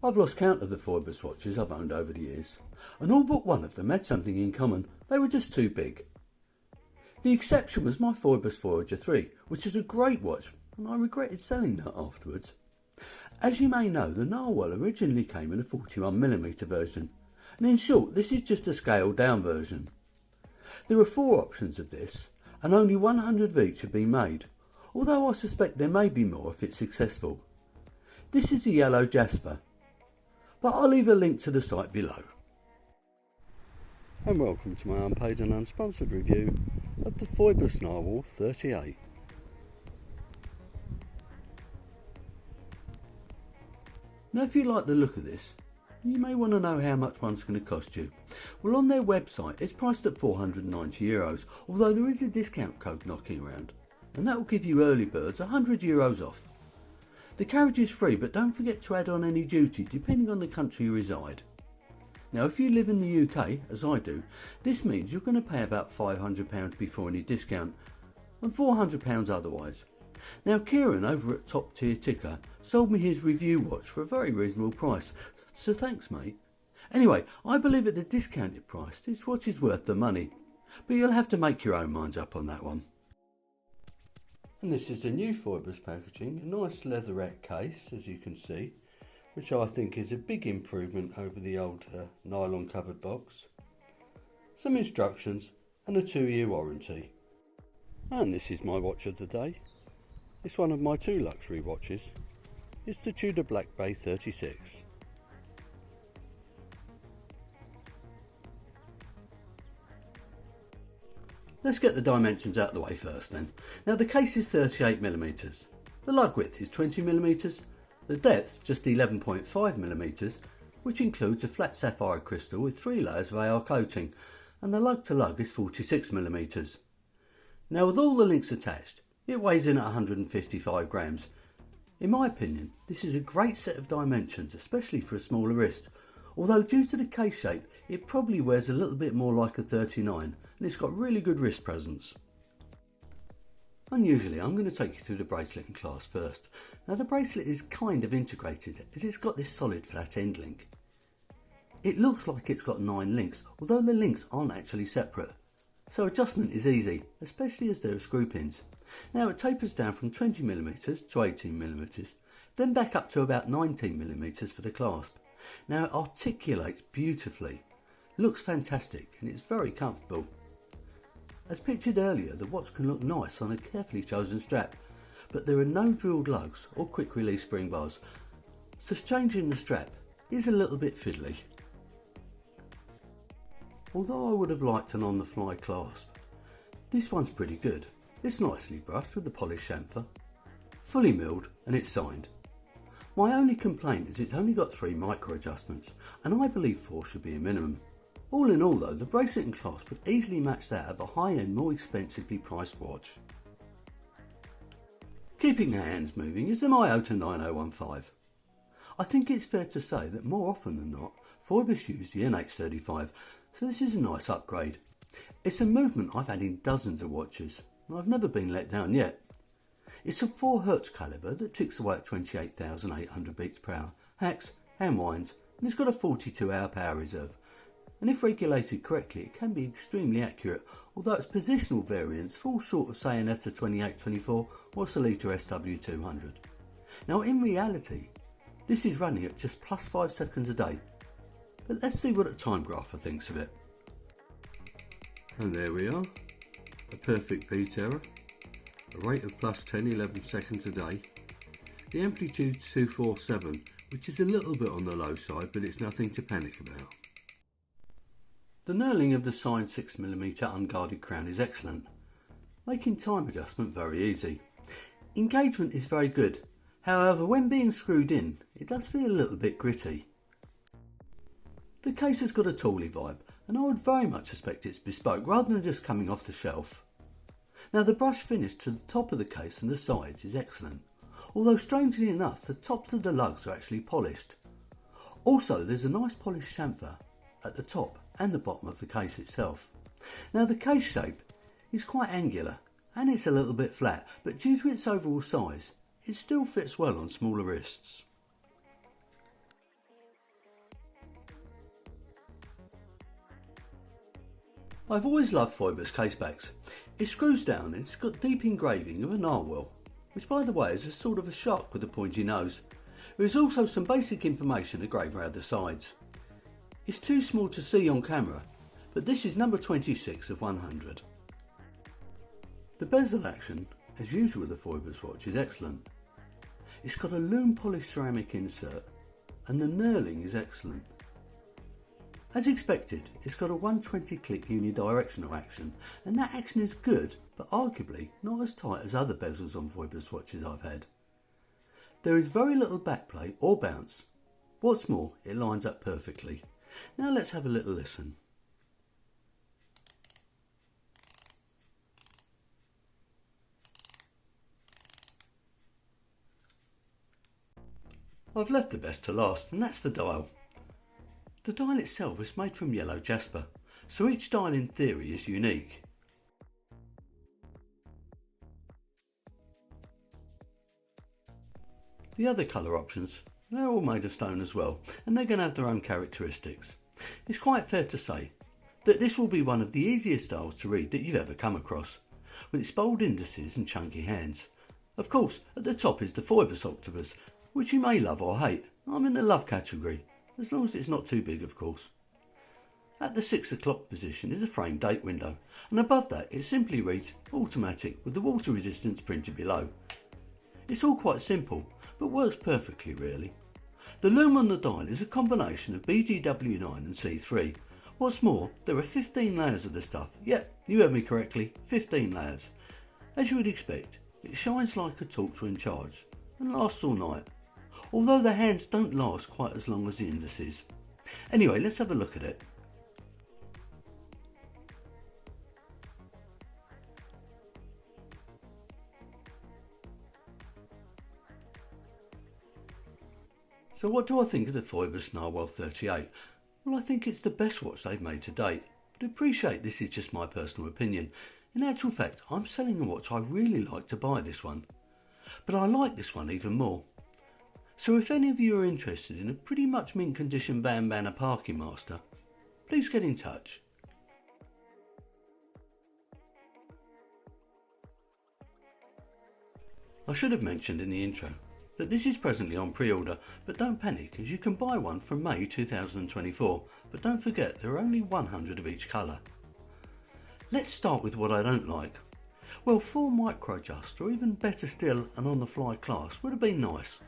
I've lost count of the Phoibos watches I've owned over the years, and all but one of them had something in common: they were just too big. The exception was my Phoibos Voyager 3, which is a great watch, and I regretted selling that afterwards. As you may know, the Narwhal originally came in a 41mm version, and in short, this is just a scaled down version. There are 4 options of this, and only 100 of each have been made, although I suspect there may be more if it's successful. This is a yellow Jasper, but I'll leave a link to the site below. And welcome to my unpaid and unsponsored review of the Phoibos Narwhal 38. Now, if you like the look of this, you may want to know how much one's going to cost you. Well, on their website it's priced at €490, although there is a discount code knocking around, and that will give you early birds €100 off. The carriage is free, but don't forget to add on any duty depending on the country you reside. Now, if you live in the UK, as I do, this means you're going to pay about £500 before any discount, and £400 otherwise. Now, Kieran over at Top Tier Ticker sold me his review watch for a very reasonable price, so thanks mate. Anyway, I believe at the discounted price this watch is worth the money, but you'll have to make your own minds up on that one. And this is the new Phoibos packaging, a nice leatherette case as you can see, which I think is a big improvement over the old nylon covered box. Some instructions and a 2-year warranty. And this is my watch of the day. It's one of my 2 luxury watches. It's the Tudor Black Bay 36. Let's get the dimensions out of the way first then. Now, the case is 38mm, the lug width is 20mm, the depth just 11.5mm, which includes a flat sapphire crystal with 3 layers of AR coating, and the lug to lug is 46mm. Now, with all the links attached, it weighs in at 155 grams. In my opinion, this is a great set of dimensions, especially for a smaller wrist, although due to the case shape it probably wears a little bit more like a 39, and it's got really good wrist presence. Unusually, I'm going to take you through the bracelet and clasp first. Now, the bracelet is kind of integrated as it's got this solid flat end link. It looks like it's got 9 links, although the links aren't actually separate, so adjustment is easy, especially as there are screw pins. Now, it tapers down from 20mm to 18mm, then back up to about 19mm for the clasp. Now, it articulates beautifully, looks fantastic, and it's very comfortable. As pictured earlier, the watch can look nice on a carefully chosen strap, but there are no drilled lugs or quick release spring bars, so changing the strap is a little bit fiddly. Although I would have liked an on the fly clasp, this one's pretty good. It's nicely brushed with the polished chamfer, fully milled, and it's signed. My only complaint is it's only got 3 micro adjustments, and I believe 4 should be a minimum. All in all though, the bracelet and clasp would easily match that of a high-end, more expensively priced watch. Keeping our hands moving is the Miyota 9015. I think it's fair to say that more often than not, Phoibos use the NH35, so this is a nice upgrade. It's a movement I've had in dozens of watches, and I've never been let down yet. It's a 4Hz calibre that ticks away at 28,800 beats per hour, hacks, hand winds, and it's got a 42-hour power reserve. And if regulated correctly, it can be extremely accurate, although its positional variance falls short of say an ETA 2824 or Solita SW200. Now, in reality, this is running at just plus 5 seconds a day, but let's see what a time grapher thinks of it. And there we are, a perfect beat error, a rate of plus 10-11 seconds a day, the amplitude 247, which is a little bit on the low side, but it's nothing to panic about. The knurling of the signed 6mm unguarded crown is excellent, making time adjustment very easy. Engagement is very good, however when being screwed in it does feel a little bit gritty. The case has got a tally vibe, and I would very much suspect it's bespoke rather than just coming off the shelf. Now, the brush finish to the top of the case and the sides is excellent, although strangely enough the tops of the lugs are actually polished. Also, there's a nice polished chamfer at the top and the bottom of the case itself. Now, the case shape is quite angular and it's a little bit flat, but due to its overall size it still fits well on smaller wrists. I've always loved Phoibos casebacks. It screws down and it's got deep engraving of a narwhal, which by the way is a sort of a shark with a pointy nose. There is also some basic information engraved around the sides. It's too small to see on camera, but this is number 26 of 100. The bezel action, as usual with the Phoibos watch, is excellent. It's got a loom polished ceramic insert and the knurling is excellent. As expected, it's got a 120 click unidirectional action, and that action is good, but arguably not as tight as other bezels on Phoibos watches I've had. There is very little backplay or bounce. What's more, it lines up perfectly. Now let's have a little listen. I've left the best to last, and that's the dial. The dial itself is made from yellow jasper, so each dial in theory is unique. The other colour options, they're all made of stone as well, and they're going to have their own characteristics. It's quite fair to say that this will be one of the easiest dials to read that you've ever come across, with its bold indices and chunky hands. Of course, at the top is the Phoibos octopus, which you may love or hate. I'm in the love category, as long as it's not too big of course. At the 6 o'clock position is a frame date window, and above that it simply reads automatic with the water resistance printed below. It's all quite simple, but works perfectly really. The loom on the dial is a combination of BGW9 and C3. What's more, there are 15 layers of the stuff. Yep, you heard me correctly, 15 layers. As you would expect, it shines like a torch when charged and lasts all night, although the hands don't last quite as long as the indices. Anyway, let's have a look at it. So what do I think of the Phoibos Narwhal 38? Well, I think it's the best watch they've made to date, but appreciate this is just my personal opinion. In actual fact, I'm selling a watch I really like to buy this one, but I like this one even more. So if any of you are interested in a pretty much mint condition Van Banner Parking Master, please get in touch. I should have mentioned in the intro that this is presently on pre-order, but don't panic as you can buy one from May 2024, but don't forget there are only 100 of each colour. Let's start with what I don't like. Well, 4 micro adjust, or even better still an on the fly clasp would have been nice,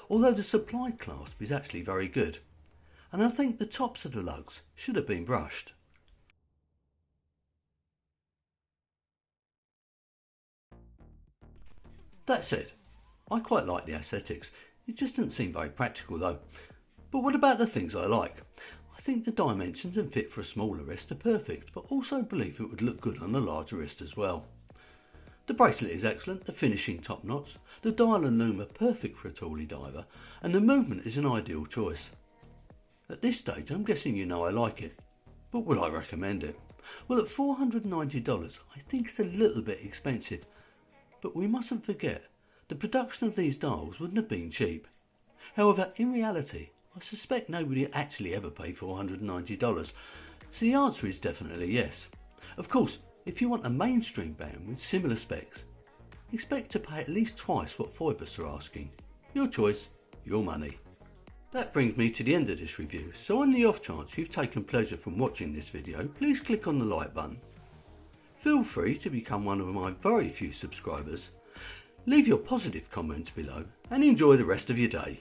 although the supplied clasp is actually very good, and I think the tops of the lugs should have been brushed. That said, I quite like the aesthetics. It just doesn't seem very practical though. But what about the things I like? I think the dimensions and fit for a smaller wrist are perfect, but also believe it would look good on a larger wrist as well. The bracelet is excellent, the finishing top notch, the dial and loom are perfect for a tawny diver, and the movement is an ideal choice. At this stage I'm guessing you know I like it, but would I recommend it? Well, at $490 I think it's a little bit expensive, but we mustn't forget the production of these dials wouldn't have been cheap. However, in reality, I suspect nobody actually ever paid $490, so the answer is definitely yes. Of course, if you want a mainstream band with similar specs, expect to pay at least twice what Phoibos are asking. Your choice, your money. That brings me to the end of this review, so on the off chance you've taken pleasure from watching this video, please click on the like button. Feel free to become one of my very few subscribers. Leave your positive comments below and enjoy the rest of your day.